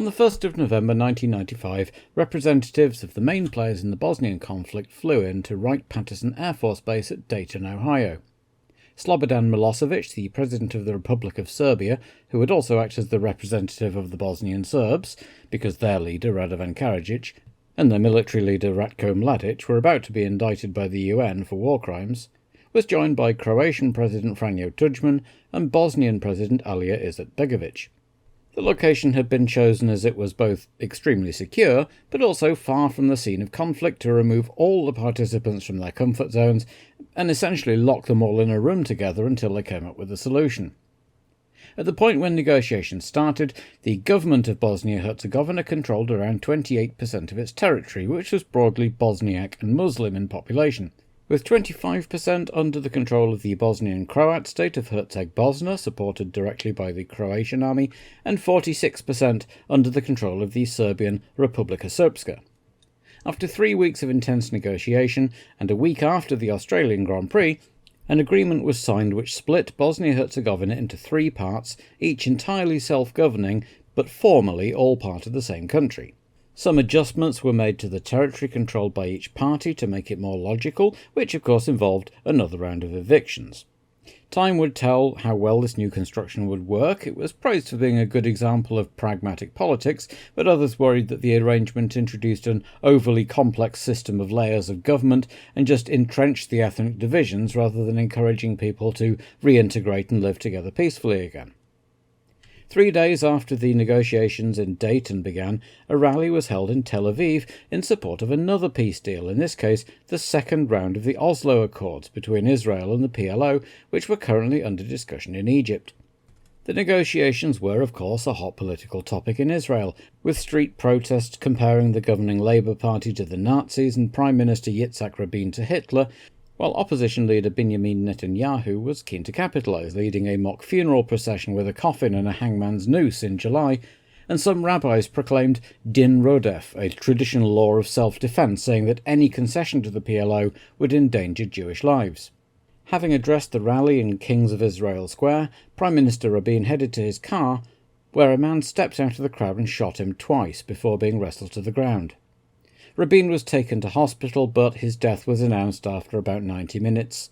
On the 1st of November 1995, representatives of the main players in the Bosnian conflict flew in to Wright-Patterson Air Force Base at Dayton, Ohio. Slobodan Milosevic, the President of the Republic of Serbia, who would also act as the representative of the Bosnian Serbs, because their leader, Radovan Karadzic, and their military leader, Ratko Mladic, were about to be indicted by the UN for war crimes, was joined by Croatian President Franjo Tudjman and Bosnian President Alija Izetbegovic. The location had been chosen as it was both extremely secure, but also far from the scene of conflict to remove all the participants from their comfort zones and essentially lock them all in a room together until they came up with a solution. At the point when negotiations started, the government of Bosnia-Herzegovina controlled around 28% of its territory, which was broadly Bosniak and Muslim in population, with 25% under the control of the Bosnian Croat state of Herceg Bosna, supported directly by the Croatian army, and 46% under the control of the Serbian Republika Srpska. After 3 weeks of intense negotiation, and a week after the Australian Grand Prix, an agreement was signed which split Bosnia-Herzegovina into 3 parts, each entirely self-governing, but formally all part of the same country. Some adjustments were made to the territory controlled by each party to make it more logical, which of course involved another round of evictions. Time would tell how well this new construction would work. It was praised for being a good example of pragmatic politics, but others worried that the arrangement introduced an overly complex system of layers of government and just entrenched the ethnic divisions rather than encouraging people to reintegrate and live together peacefully again. 3 days after the negotiations in Dayton began, a rally was held in Tel Aviv in support of another peace deal, in this case the second round of the Oslo Accords between Israel and the PLO, which were currently under discussion in Egypt. The negotiations were, of course, a hot political topic in Israel, with street protests comparing the governing Labour Party to the Nazis and Prime Minister Yitzhak Rabin to Hitler, while opposition leader Benjamin Netanyahu was keen to capitalise, leading a mock funeral procession with a coffin and a hangman's noose in July, and some rabbis proclaimed Din Rodef, a traditional law of self-defence, saying that any concession to the PLO would endanger Jewish lives. Having addressed the rally in Kings of Israel Square, Prime Minister Rabin headed to his car, where a man stepped out of the crowd and shot him twice before being wrestled to the ground. Rabin was taken to hospital, but his death was announced after about 90 minutes,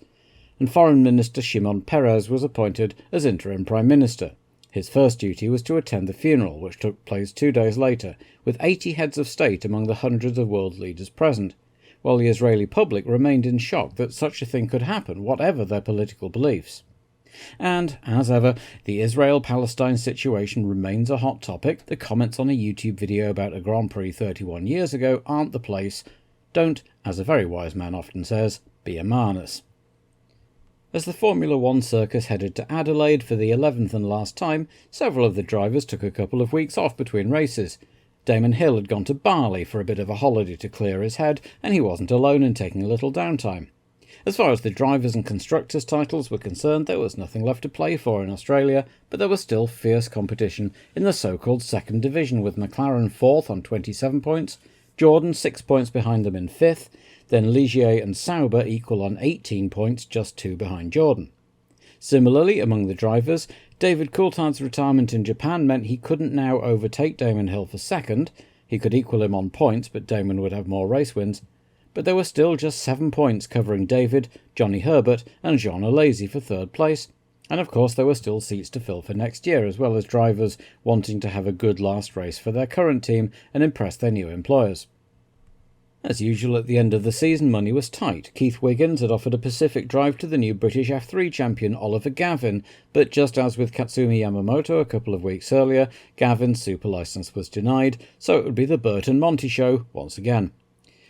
and Foreign Minister Shimon Peres was appointed as interim Prime Minister. His first duty was to attend the funeral, which took place 2 days later, with 80 heads of state among the hundreds of world leaders present, while the Israeli public remained in shock that such a thing could happen, whatever their political beliefs. And, as ever, the Israel-Palestine situation remains a hot topic. The comments on a YouTube video about a Grand Prix 31 years ago aren't the place. Don't, as a very wise man often says, be a marnus. As the Formula One circus headed to Adelaide for the 11th and last time, several of the drivers took a couple of weeks off between races. Damon Hill had gone to Bali for a bit of a holiday to clear his head, and he wasn't alone in taking a little downtime. As far as the drivers' and constructors' titles were concerned, there was nothing left to play for in Australia, but there was still fierce competition in the so-called second division, with McLaren 4th on 27 points, Jordan 6 points behind them in 5th, then Ligier and Sauber equal on 18 points, just 2 behind Jordan. Similarly, among the drivers, David Coulthard's retirement in Japan meant he couldn't now overtake Damon Hill for second. He could equal him on points, but Damon would have more race wins. But there were still just 7 points covering David, Johnny Herbert and Jean Alesi for third place, and of course there were still seats to fill for next year, as well as drivers wanting to have a good last race for their current team and impress their new employers. As usual at the end of the season, money was tight. Keith Wiggins had offered a Pacific drive to the new British F3 champion Oliver Gavin, but just as with Katsumi Yamamoto a couple of weeks earlier, Gavin's super licence was denied, so it would be the Burt and Monty show once again.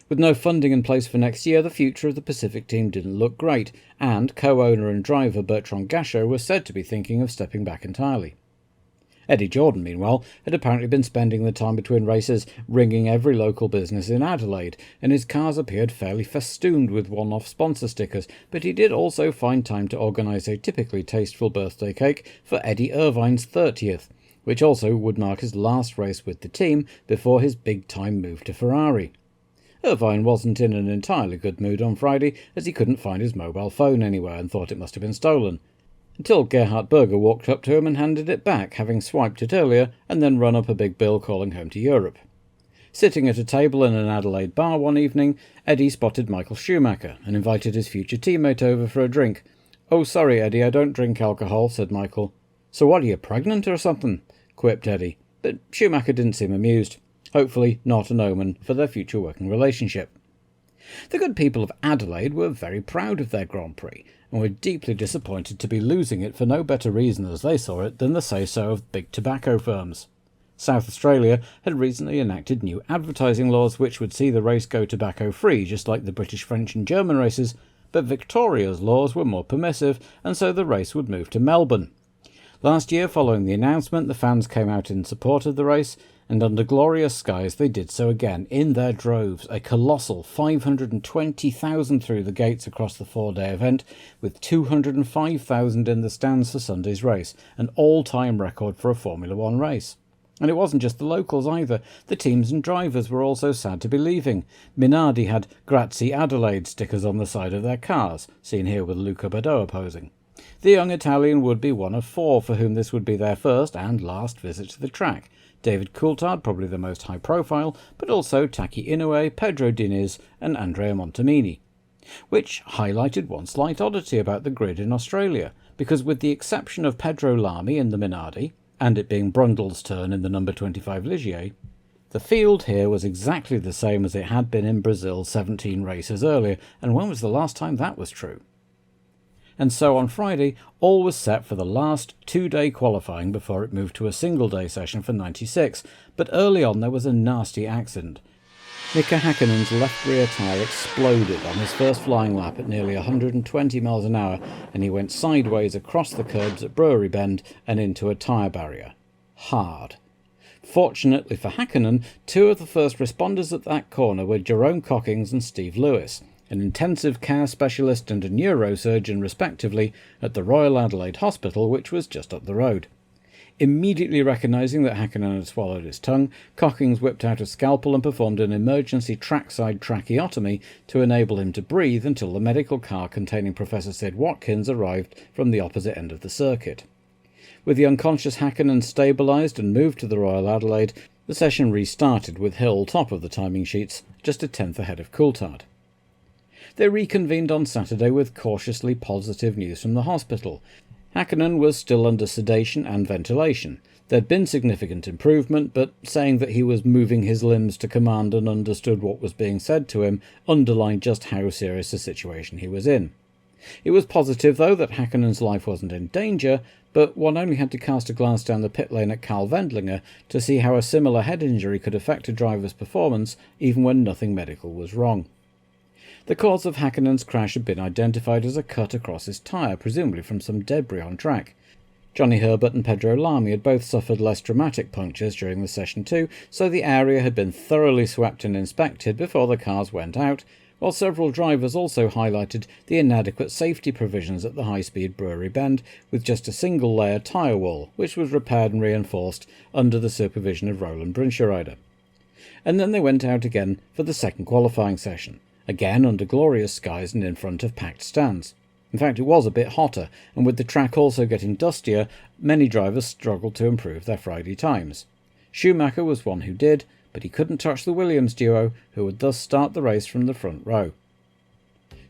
With no funding in place for next year, the future of the Pacific team didn't look great, and co-owner and driver Bertrand Gachot was said to be thinking of stepping back entirely. Eddie Jordan, meanwhile, had apparently been spending the time between races ringing every local business in Adelaide, and his cars appeared fairly festooned with one-off sponsor stickers, but he did also find time to organise a typically tasteful birthday cake for Eddie Irvine's 30th, which also would mark his last race with the team before his big-time move to Ferrari. Irvine wasn't in an entirely good mood on Friday, as he couldn't find his mobile phone anywhere and thought it must have been stolen. until Gerhard Berger walked up to him and handed it back, having swiped it earlier and then run up a big bill calling home to Europe. Sitting at a table in an Adelaide bar one evening, Eddie spotted Michael Schumacher and invited his future teammate over for a drink. "Oh, sorry, Eddie, I don't drink alcohol," said Michael. "So what, are you pregnant or something?" quipped Eddie, but Schumacher didn't seem amused. Hopefully not an omen for their future working relationship. The good people of Adelaide were very proud of their Grand Prix, and were deeply disappointed to be losing it for no better reason as they saw it than the say-so of big tobacco firms. South Australia had recently enacted new advertising laws which would see the race go tobacco-free, just like the British, French and German races, but Victoria's laws were more permissive, and so the race would move to Melbourne. Last year, following the announcement, the fans came out in support of the race, and under glorious skies they did so again, in their droves, a colossal 520,000 through the gates across the 4-day event, with 205,000 in the stands for Sunday's race, an all-time record for a Formula One race. And it wasn't just the locals either. The teams and drivers were also sad to be leaving. Minardi had Grazie Adelaide stickers on the side of their cars, seen here with Luca Badoa posing. The young Italian would be one of 4 for whom this would be their first and last visit to the track. David Coulthard, probably the most high profile, but also Taki Inoue, Pedro Diniz and Andrea Montemini. Which highlighted one slight oddity about the grid in Australia, because with the exception of Pedro Lamy in the Minardi, and it being Brundle's turn in the number 25 Ligier, the field here was exactly the same as it had been in Brazil 17 races earlier, and when was the last time that was true? And so on Friday, all was set for the last 2-day qualifying before it moved to a single-day session for 96, but early on there was a nasty accident. Mika Häkkinen's left rear tyre exploded on his first flying lap at nearly 120 miles an hour, and he went sideways across the curbs at Brewery Bend and into a tyre barrier. Hard. Fortunately for Häkkinen, 2 of the first responders at that corner were Jerome Cockings and Steve Lewis, an intensive care specialist and a neurosurgeon respectively at the Royal Adelaide Hospital, which was just up the road. Immediately recognising that Häkkinen had swallowed his tongue, Cockings whipped out a scalpel and performed an emergency trackside tracheotomy to enable him to breathe until the medical car containing Professor Sid Watkins arrived from the opposite end of the circuit. With the unconscious Häkkinen stabilised and moved to the Royal Adelaide, the session restarted with Hill top of the timing sheets, just a tenth ahead of Coulthard. They reconvened on Saturday with cautiously positive news from the hospital. Häkkinen was still under sedation and ventilation. There'd been significant improvement, but saying that he was moving his limbs to command and understood what was being said to him underlined just how serious a situation he was in. It was positive, though, that Häkkinen's life wasn't in danger, but one only had to cast a glance down the pit lane at Karl Wendlinger to see how a similar head injury could affect a driver's performance even when nothing medical was wrong. The cause of Häkkinen's crash had been identified as a cut across his tyre, presumably from some debris on track. Johnny Herbert and Pedro Lamy had both suffered less dramatic punctures during the session too, so the area had been thoroughly swept and inspected before the cars went out, while several drivers also highlighted the inadequate safety provisions at the high-speed Brewery Bend, with just a single-layer tyre wall, which was repaired and reinforced under the supervision of Roland Brinschereider. And then they went out again for the second qualifying session, again under glorious skies and in front of packed stands. In fact, it was a bit hotter, and with the track also getting dustier, many drivers struggled to improve their Friday times. Schumacher was one who did, but he couldn't touch the Williams duo, who would thus start the race from the front row.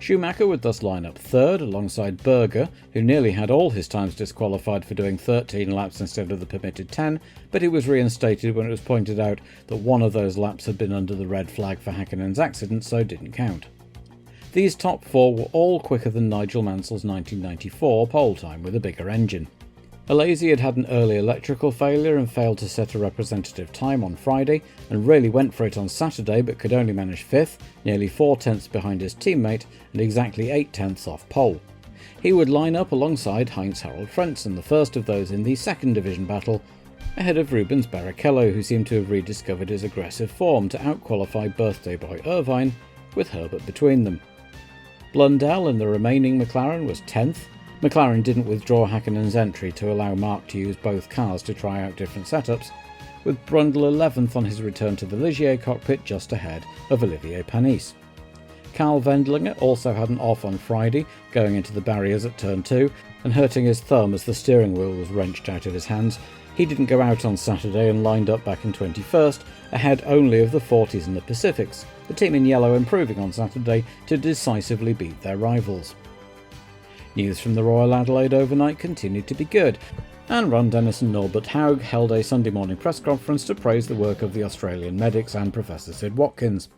Schumacher would thus line up third alongside Berger, who nearly had all his times disqualified for doing 13 laps instead of the permitted 10, but he was reinstated when it was pointed out that one of those laps had been under the red flag for Häkkinen's accident, so it didn't count. These top 4 were all quicker than Nigel Mansell's 1994 pole time with a bigger engine. Alesi had had an early electrical failure and failed to set a representative time on Friday, and really went for it on Saturday but could only manage 5th, nearly 4 tenths behind his teammate and exactly 8 tenths off pole. He would line up alongside Heinz-Harald Frentzen, the first of those in the second division battle, ahead of Rubens Barrichello, who seemed to have rediscovered his aggressive form to outqualify birthday boy Irvine, with Herbert between them. Blundell in the remaining McLaren was 10th. McLaren didn't withdraw Häkkinen's entry to allow Mark to use both cars to try out different setups, with Brundle 11th on his return to the Ligier cockpit just ahead of Olivier Panis. Karl Wendlinger also had an off on Friday, going into the barriers at turn 2 and hurting his thumb as the steering wheel was wrenched out of his hands. He didn't go out on Saturday and lined up back in 21st, ahead only of the 40s and the Pacifics, the team in yellow improving on Saturday to decisively beat their rivals. News from the Royal Adelaide overnight continued to be good, and Ron Dennis and Norbert Haug held a Sunday morning press conference to praise the work of the Australian medics and Professor Sid Watkins.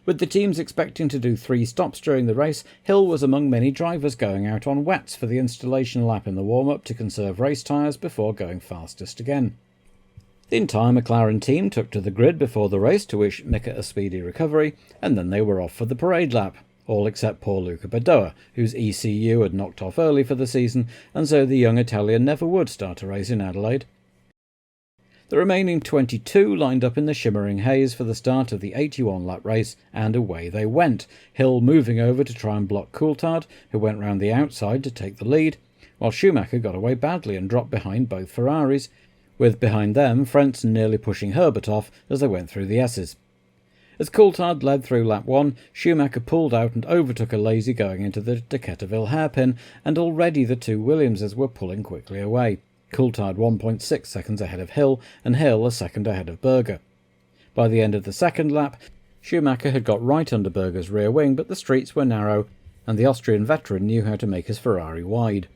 With the teams expecting to do 3 stops during the race, Hill was among many drivers going out on wets for the installation lap in the warm-up to conserve race tyres before going fastest again. The entire McLaren team took to the grid before the race to wish Mika a speedy recovery, and then they were off for the parade lap, all except poor Luca Badoa, whose ECU had knocked off early for the season, and so the young Italian never would start a race in Adelaide. The remaining 22 lined up in the shimmering haze for the start of the 81-lap race, and away they went, Hill moving over to try and block Coulthard, who went round the outside to take the lead, while Schumacher got away badly and dropped behind both Ferraris, with behind them Frentzen nearly pushing Herbert off as they went through the S's. As Coulthard led through lap 1, Schumacher pulled out and overtook a lazy going into the Decaturville hairpin, and already the 2 Williamses were pulling quickly away. Coulthard 1.6 seconds ahead of Hill, and Hill a second ahead of Berger. By the end of the second lap, Schumacher had got right under Berger's rear wing, but the streets were narrow, and the Austrian veteran knew how to make his Ferrari wide.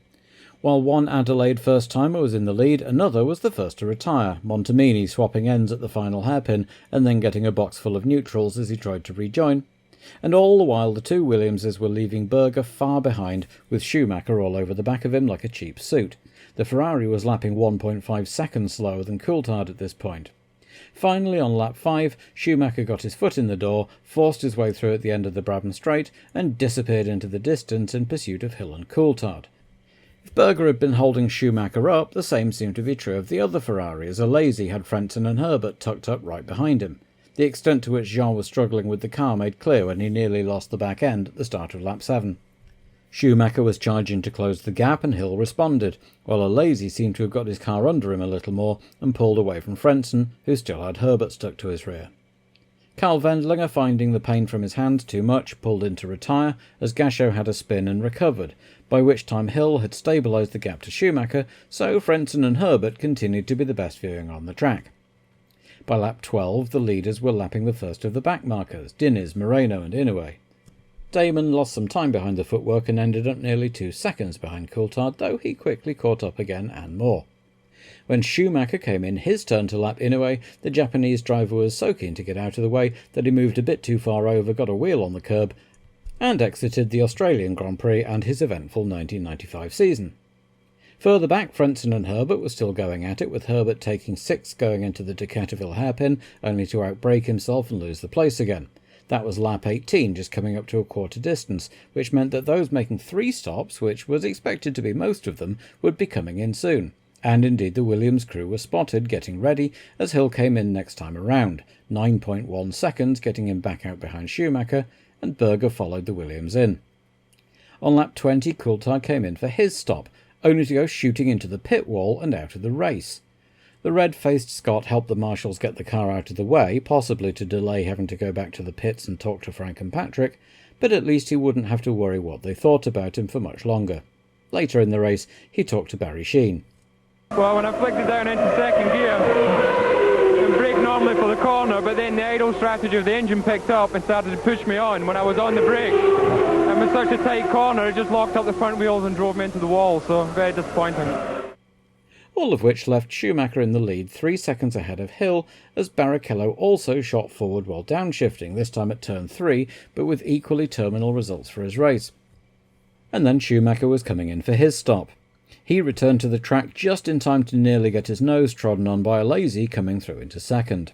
While one Adelaide first-timer was in the lead, another was the first to retire, Montemini swapping ends at the final hairpin and then getting a box full of neutrals as he tried to rejoin. And all the while the 2 Williamses were leaving Berger far behind, with Schumacher all over the back of him like a cheap suit. The Ferrari was lapping 1.5 seconds slower than Coulthard at this point. Finally, on lap 5, Schumacher got his foot in the door, forced his way through at the end of the Brabham Straight, and disappeared into the distance in pursuit of Hill and Coulthard. If Berger had been holding Schumacher up, the same seemed to be true of the other Ferrari, as a lazy had Frentzen and Herbert tucked up right behind him. The extent to which Jean was struggling with the car made clear when he nearly lost the back end at the start of lap 7. Schumacher was charging to close the gap and Hill responded, while a lazy seemed to have got his car under him a little more and pulled away from Frentzen, who still had Herbert stuck to his rear. Karl Wendlinger, finding the pain from his hands too much, pulled in to retire as Gasho had a spin and recovered, by which time Hill had stabilised the gap to Schumacher, so Frentzen and Herbert continued to be the best viewing on the track. By lap 12, the leaders were lapping the first of the back markers, Diniz, Moreno and Inoue. Damon lost some time behind the footwork and ended up nearly 2 seconds behind Coulthard, though he quickly caught up again and more. When Schumacher came in his turn to lap Inoue, the Japanese driver was so keen to get out of the way that he moved a bit too far over, got a wheel on the curb, and exited the Australian Grand Prix and his eventful 1995 season. Further back, Frentzen and Herbert were still going at it, with Herbert taking 6th going into the Decaturville hairpin, only to outbrake himself and lose the place again. That was lap 18, just coming up to a quarter distance, which meant that those making 3 stops, which was expected to be most of them, would be coming in soon. And indeed the Williams crew were spotted getting ready as Hill came in next time around, 9.1 seconds getting him back out behind Schumacher, and Berger followed the Williams in. On lap 20, Coulthard came in for his stop, only to go shooting into the pit wall and out of the race. The red-faced Scot helped the marshals get the car out of the way, possibly to delay having to go back to the pits and talk to Frank and Patrick, but at least he wouldn't have to worry what they thought about him for much longer. Later in the race, he talked to Barry Sheene. Well, when I flicked it down into second gear, I brake normally for the corner, but then the idle strategy of the engine picked up and started to push me on when I was on the brake. And with such a tight corner, it just locked up the front wheels and drove me into the wall, so very disappointing. All of which left Schumacher in the lead 3 seconds ahead of Hill, as Barrichello also shot forward while downshifting, this time at turn 3, but with equally terminal results for his race. And then Schumacher was coming in for his stop. He returned to the track just in time to nearly get his nose trodden on by a lazy coming through into second.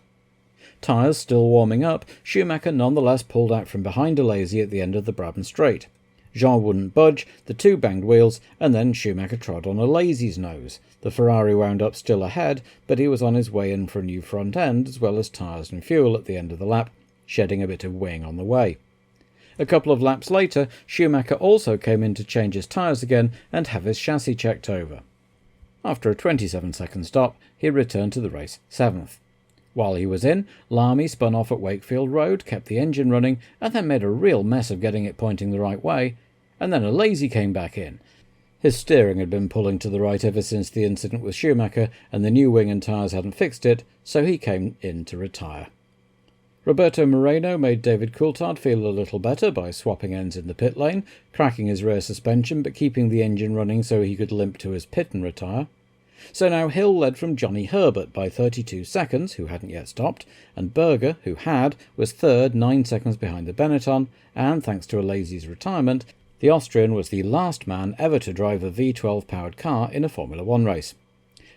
Tyres still warming up, Schumacher nonetheless pulled out from behind a lazy at the end of the Brabham Straight. Jean wouldn't budge, the 2 banged wheels, and then Schumacher trod on a lazy's nose. The Ferrari wound up still ahead, but he was on his way in for a new front end, as well as tyres and fuel at the end of the lap, shedding a bit of wing on the way. A couple of laps later, Schumacher also came in to change his tyres again and have his chassis checked over. After a 27-second stop, he returned to the race 7th. While he was in, Lamy spun off at Wakefield Road, kept the engine running, and then made a real mess of getting it pointing the right way, and then a lazy came back in. His steering had been pulling to the right ever since the incident with Schumacher, and the new wing and tyres hadn't fixed it, so he came in to retire. Roberto Moreno made David Coulthard feel a little better by swapping ends in the pit lane, cracking his rear suspension but keeping the engine running so he could limp to his pit and retire. So now Hill led from Johnny Herbert by 32 seconds, who hadn't yet stopped, and Berger, who had, was third 9 seconds behind the Benetton, and thanks to a lazy's retirement, the Austrian was the last man ever to drive a V12-powered car in a Formula 1 race.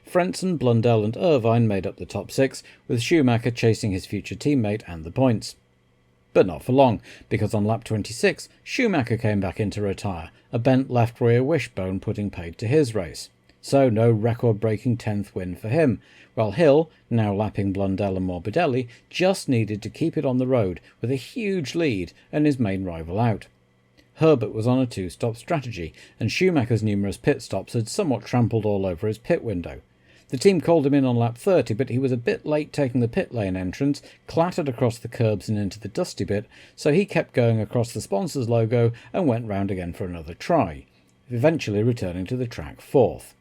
Frentzen, Blundell and Irvine made up the top 6, with Schumacher chasing his future teammate and the points. But not for long, because on lap 26, Schumacher came back in to retire, a bent left rear wishbone putting paid to his race. So no record-breaking 10th win for him, while Hill, now lapping Blundell and Morbidelli, just needed to keep it on the road with a huge lead and his main rival out. Herbert was on a 2-stop strategy, and Schumacher's numerous pit stops had somewhat trampled all over his pit window. The team called him in on lap 30, but he was a bit late taking the pit lane entrance, clattered across the curbs and into the dusty bit, so he kept going across the sponsor's logo and went round again for another try, eventually returning to the track 4th.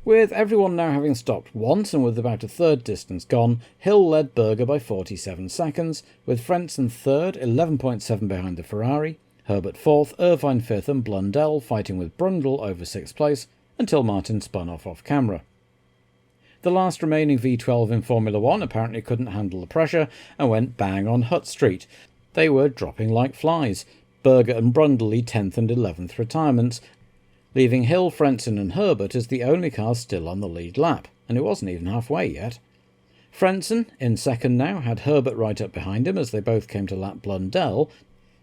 With everyone now having stopped once and with about a third distance gone, Hill led Berger by 47 seconds, with Frentzen third, 11.7 behind the Ferrari, Herbert fourth, Irvine fifth and Blundell fighting with Brundle over 6th place, until Martin spun off camera. The last remaining V12 in Formula 1 apparently couldn't handle the pressure and went bang on Hutt Street. They were dropping like flies, Berger and Brundle 10th and 11th retirements, leaving Hill, Frentzen and Herbert as the only cars still on the lead lap, and it wasn't even halfway yet. Frentzen, in second now, had Herbert right up behind him as they both came to lap Blundell,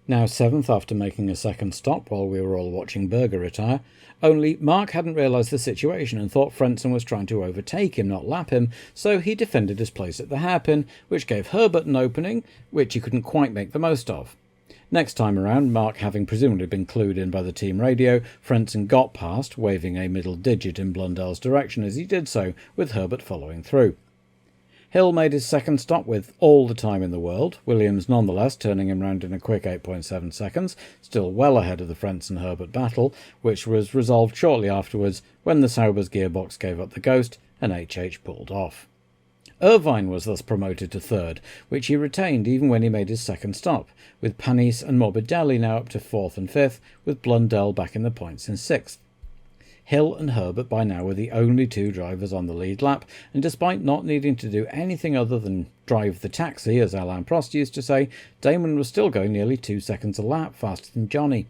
now 7th after making a second stop while we were all watching Berger retire, only Mark hadn't realised the situation and thought Frentzen was trying to overtake him, not lap him, so he defended his place at the hairpin, which gave Herbert an opening, which he couldn't quite make the most of. Next time around, Mark having presumably been clued in by the team radio, Frentzen got past, waving a middle digit in Blundell's direction as he did so, with Herbert following through. Hill made his second stop with all the time in the world, Williams nonetheless turning him round in a quick 8.7 seconds, still well ahead of the Frentzen-Herbert battle, which was resolved shortly afterwards when the Sauber's gearbox gave up the ghost and HH pulled off. Irvine was thus promoted to third, which he retained even when he made his second stop, with Panis and Morbidelli now up to 4th and 5th, with Blundell back in the points in 6th. Hill and Herbert by now were the only 2 drivers on the lead lap, and despite not needing to do anything other than drive the taxi, as Alain Prost used to say, Damon was still going nearly 2 seconds a lap faster than Johnny.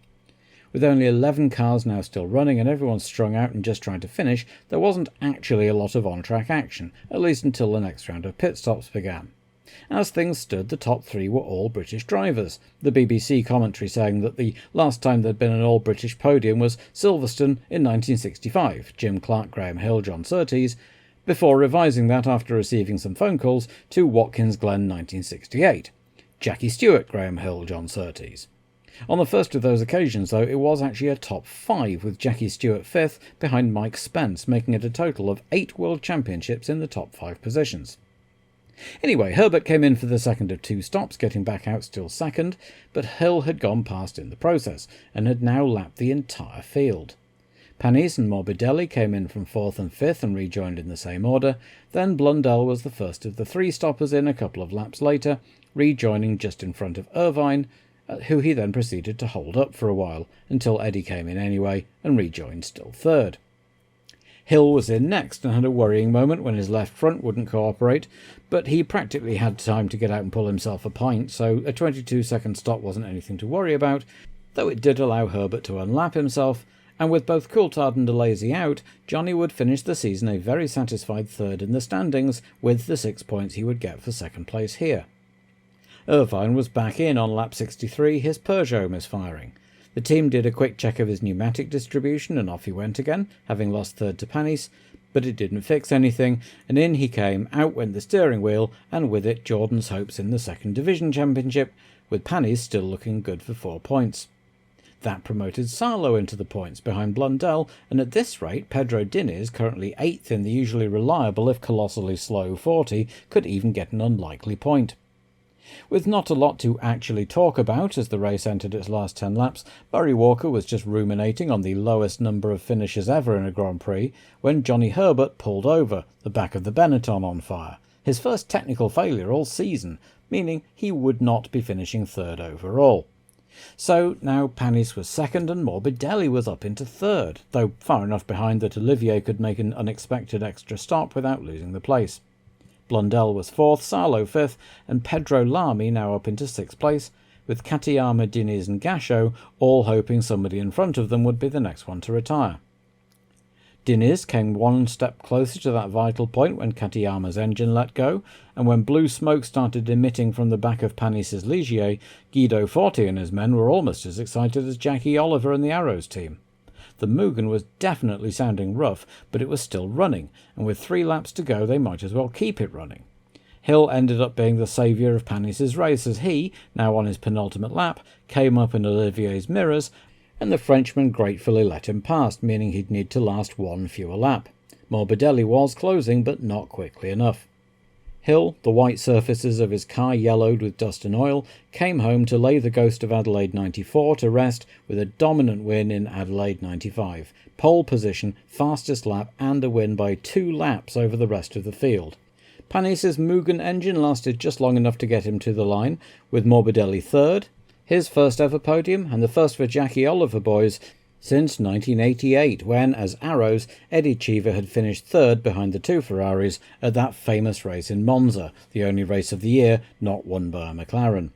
With only 11 cars now still running and everyone strung out and just trying to finish, there wasn't actually a lot of on-track action, at least until the next round of pit stops began. As things stood, the top 3 were all British drivers, the BBC commentary saying that the last time there'd been an all-British podium was Silverstone in 1965, Jim Clark, Graham Hill, John Surtees, before revising that after receiving some phone calls to Watkins Glen 1968, Jackie Stewart, Graham Hill, John Surtees. On the first of those occasions, though, it was actually a top 5, with Jackie Stewart 5th behind Mike Spence, making it a total of 8 World Championships in the top 5 positions. Anyway, Herbert came in for the second of 2 stops, getting back out still second, but Hill had gone past in the process, and had now lapped the entire field. Panis and Morbidelli came in from 4th and 5th and rejoined in the same order, then Blundell was the first of the 3 stoppers in a couple of laps later, rejoining just in front of Irvine, who he then proceeded to hold up for a while, until Eddie came in anyway and rejoined still third. Hill was in next and had a worrying moment when his left front wouldn't cooperate, but he practically had time to get out and pull himself a pint, so a 22-second stop wasn't anything to worry about, though it did allow Herbert to unlap himself, and with both Coulthard and Alesi out, Johnny would finish the season a very satisfied third in the standings, with the 6 points he would get for second place here. Irvine was back in on lap 63, his Peugeot misfiring. The team did a quick check of his pneumatic distribution and off he went again, having lost third to Panis, but it didn't fix anything, and in he came, out went the steering wheel, and with it Jordan's hopes in the second division championship, with Panis still looking good for 4 points. That promoted Salo into the points behind Blundell, and at this rate Pedro Diniz, currently 8th in the usually reliable if colossally slow 40, could even get an unlikely point. With not a lot to actually talk about as the race entered its last 10 laps, Murray Walker was just ruminating on the lowest number of finishes ever in a Grand Prix when Johnny Herbert pulled over, the back of the Benetton on fire. His first technical failure all season, meaning he would not be finishing third overall. So now Panis was second and Morbidelli was up into third, though far enough behind that Olivier could make an unexpected extra stop without losing the place. Blundell was fourth, Salo fifth, and Pedro Lamy now up into sixth place, with Katayama, Diniz and Gasho all hoping somebody in front of them would be the next one to retire. Diniz came one step closer to that vital point when Katayama's engine let go, and when blue smoke started emitting from the back of Panis's Ligier, Guido Forti and his men were almost as excited as Jackie Oliver and the Arrows team. The Mugen was definitely sounding rough, but it was still running, and with 3 laps to go they might as well keep it running. Hill ended up being the saviour of Panis's race as he, now on his penultimate lap, came up in Olivier's mirrors, and the Frenchman gratefully let him past, meaning he'd need to last 1 fewer lap. Morbidelli was closing, but not quickly enough. Hill, the white surfaces of his car yellowed with dust and oil, came home to lay the ghost of Adelaide 94 to rest with a dominant win in Adelaide 95, pole position, fastest lap and a win by 2 laps over the rest of the field. Panis's Mugen engine lasted just long enough to get him to the line, with Morbidelli third, his first ever podium and the first for Jackie Oliver boys since 1988, when, as Arrows, Eddie Cheever had finished third behind the 2 Ferraris at that famous race in Monza, the only race of the year not won by a McLaren.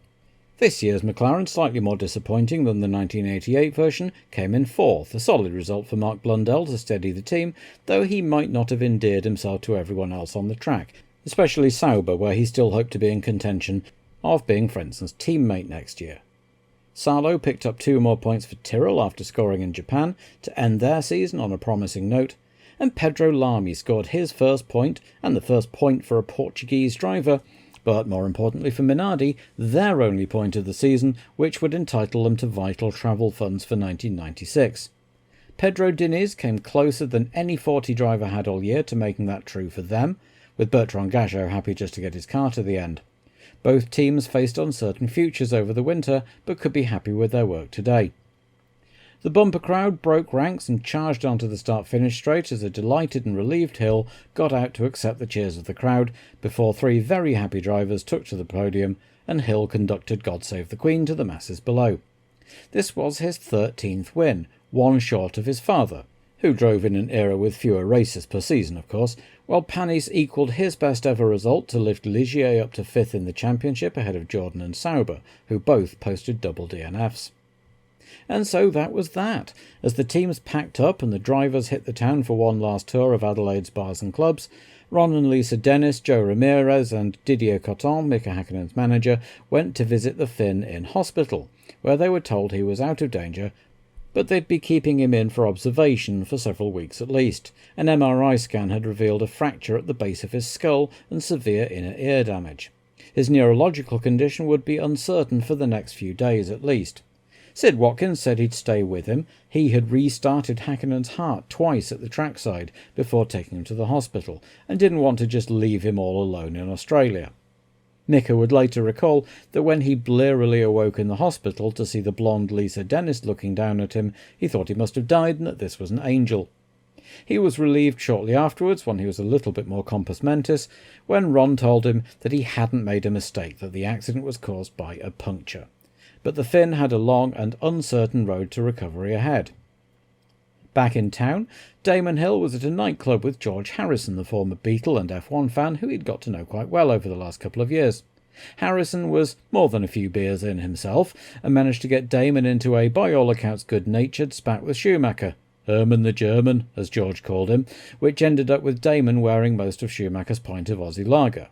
This year's McLaren, slightly more disappointing than the 1988 version, came in 4th, a solid result for Mark Blundell to steady the team, though he might not have endeared himself to everyone else on the track, especially Sauber, where he still hoped to be in contention of being Frenson's teammate next year. Salo picked up 2 more points for Tyrrell after scoring in Japan to end their season on a promising note, and Pedro Lamy scored his first point and the first point for a Portuguese driver, but more importantly for Minardi, their only point of the season, which would entitle them to vital travel funds for 1996. Pedro Diniz came closer than any 40 driver had all year to making that true for them, with Bertrand Gachot happy just to get his car to the end. Both teams faced uncertain futures over the winter, but could be happy with their work today. The bumper crowd broke ranks and charged onto the start-finish straight as a delighted and relieved Hill got out to accept the cheers of the crowd, before 3 very happy drivers took to the podium, and Hill conducted God Save the Queen to the masses below. This was his 13th win, 1 short of his father, who drove in an era with fewer races per season, of course, while Panis equalled his best ever result to lift Ligier up to 5th in the championship ahead of Jordan and Sauber, who both posted double DNFs. And so that was that. As the teams packed up and the drivers hit the town for one last tour of Adelaide's bars and clubs, Ron and Lisa Dennis, Joe Ramirez and Didier Cotton, Mika Häkkinen's manager, went to visit the Finn in hospital, where they were told he was out of danger, but they'd be keeping him in for observation for several weeks at least. An MRI scan had revealed a fracture at the base of his skull and severe inner ear damage. His neurological condition would be uncertain for the next few days at least. Sid Watkins said he'd stay with him. He had restarted Häkkinen's heart twice at the trackside before taking him to the hospital, and didn't want to just leave him all alone in Australia. Mika would later recall that when he blearily awoke in the hospital to see the blonde Lisa Dennis looking down at him, he thought he must have died and that this was an angel. He was relieved shortly afterwards, when he was a little bit more compos mentis, when Ron told him that he hadn't made a mistake, that the accident was caused by a puncture. But the Finn had a long and uncertain road to recovery ahead. Back in town, Damon Hill was at a nightclub with George Harrison, the former Beatle and F1 fan who he'd got to know quite well over the last couple of years. Harrison was more than a few beers in himself, and managed to get Damon into a, by all accounts, good-natured spat with Schumacher, Herman the German, as George called him, which ended up with Damon wearing most of Schumacher's pint of Aussie lager.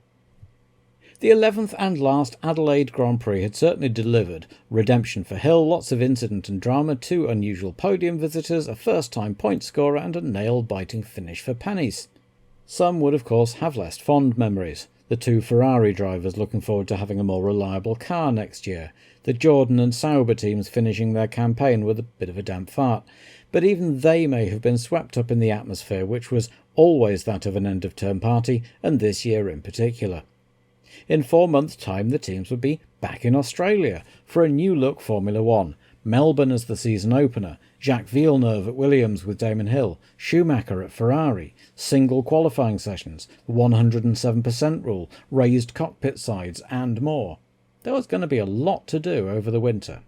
The 11th and last Adelaide Grand Prix had certainly delivered. Redemption for Hill, lots of incident and drama, 2 unusual podium visitors, a first-time point scorer and a nail-biting finish for Panis. Some would of course have less fond memories. The two Ferrari drivers looking forward to having a more reliable car next year. The Jordan and Sauber teams finishing their campaign with a bit of a damp fart. But even they may have been swept up in the atmosphere, which was always that of an end-of-term party, and this year in particular. In 4 months' time, the teams would be back in Australia for a new-look Formula One. Melbourne as the season opener, Jacques Villeneuve at Williams with Damon Hill, Schumacher at Ferrari, single qualifying sessions, the 107% rule, raised cockpit sides, and more. There was going to be a lot to do over the winter.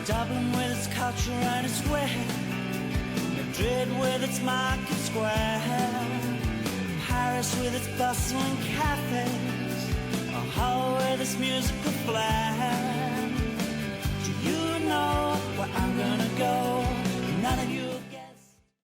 Dublin with its culture and its way, Madrid with its market square, Paris with its bustling cafes, or Hull with its musical flair. Do you know